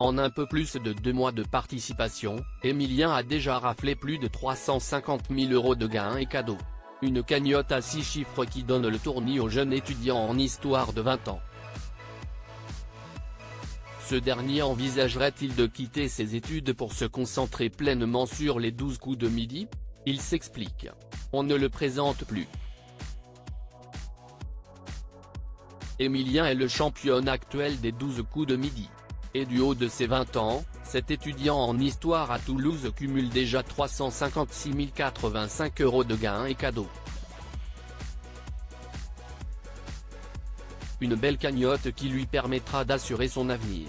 En un peu plus de 2 mois de participation, Emilien a déjà raflé plus de 350 000 € de gains et cadeaux. Une cagnotte à 6 chiffres qui donne le tournis au jeune étudiant en histoire de 20 ans. Ce dernier envisagerait-il de quitter ses études pour se concentrer pleinement sur les 12 coups de midi? Il s'explique. On ne le présente plus. Emilien est le champion actuel des 12 coups de midi. Et du haut de ses 20 ans, cet étudiant en histoire à Toulouse cumule déjà 356 085 € de gains et cadeaux. Une belle cagnotte qui lui permettra d'assurer son avenir.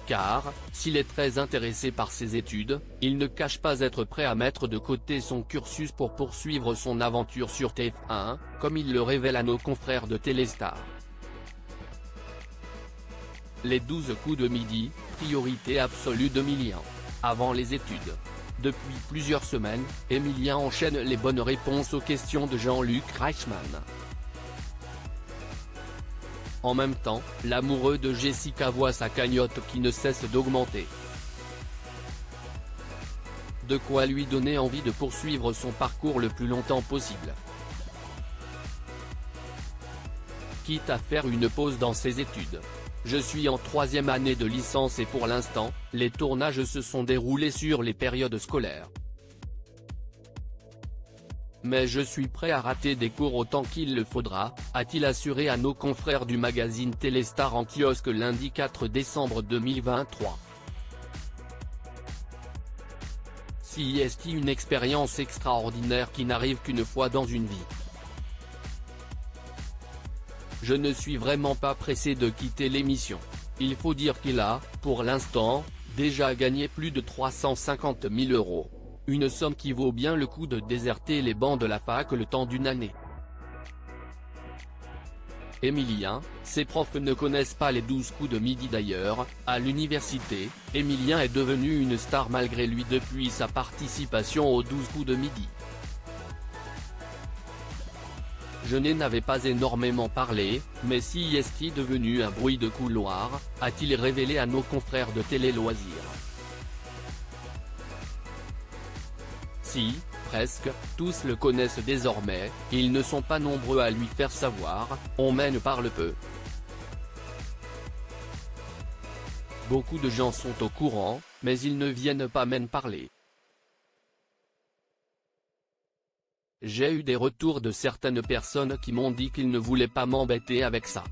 Car, s'il est très intéressé par ses études, il ne cache pas être prêt à mettre de côté son cursus pour poursuivre son aventure sur TF1, comme il le révèle à nos confrères de Téléstar. Les 12 coups de midi, priorité absolue d'Emilien. Avant les études. Depuis plusieurs semaines, Emilien enchaîne les bonnes réponses aux questions de Jean-Luc Reichmann. En même temps, l'amoureux de Jessica voit sa cagnotte qui ne cesse d'augmenter. De quoi lui donner envie de poursuivre son parcours le plus longtemps possible. Quitte à faire une pause dans ses études. Je suis en 3e année de licence et pour l'instant, les tournages se sont déroulés sur les périodes scolaires. Mais je suis prêt à rater des cours autant qu'il le faudra, a-t-il assuré à nos confrères du magazine Téléstar en kiosque lundi 4 décembre 2023. C'est une expérience extraordinaire qui n'arrive qu'une fois dans une vie. Je ne suis vraiment pas pressé de quitter l'émission. Il faut dire qu'il a, pour l'instant, déjà gagné plus de 350 000 €. Une somme qui vaut bien le coup de déserter les bancs de la fac le temps d'une année. Emilien, ses profs ne connaissent pas les 12 coups de midi d'ailleurs. À l'université, Emilien est devenu une star malgré lui depuis sa participation aux 12 coups de midi. Je n'avais pas énormément parlé, mais si est devenu un bruit de couloir, a-t-il révélé à nos confrères de Télé Loisirs. Si, presque, tous le connaissent désormais, ils ne sont pas nombreux à lui faire savoir, on mène par le peu. Beaucoup de gens sont au courant, mais ils ne viennent pas m'en parler. J'ai eu des retours de certaines personnes qui m'ont dit qu'ils ne voulaient pas m'embêter avec ça.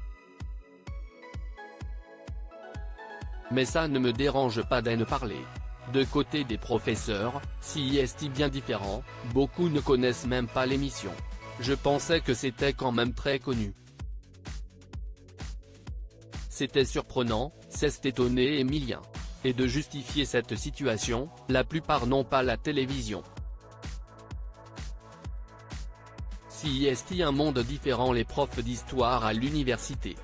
Mais ça ne me dérange pas d'en parler. De côté des professeurs, c'est bien différent, beaucoup ne connaissent même pas l'émission. Je pensais que c'était quand même très connu. C'était surprenant, s'est étonné Emilien. Et de justifier cette situation, la plupart n'ont pas la télévision. C'est un monde différent les profs d'histoire à l'université.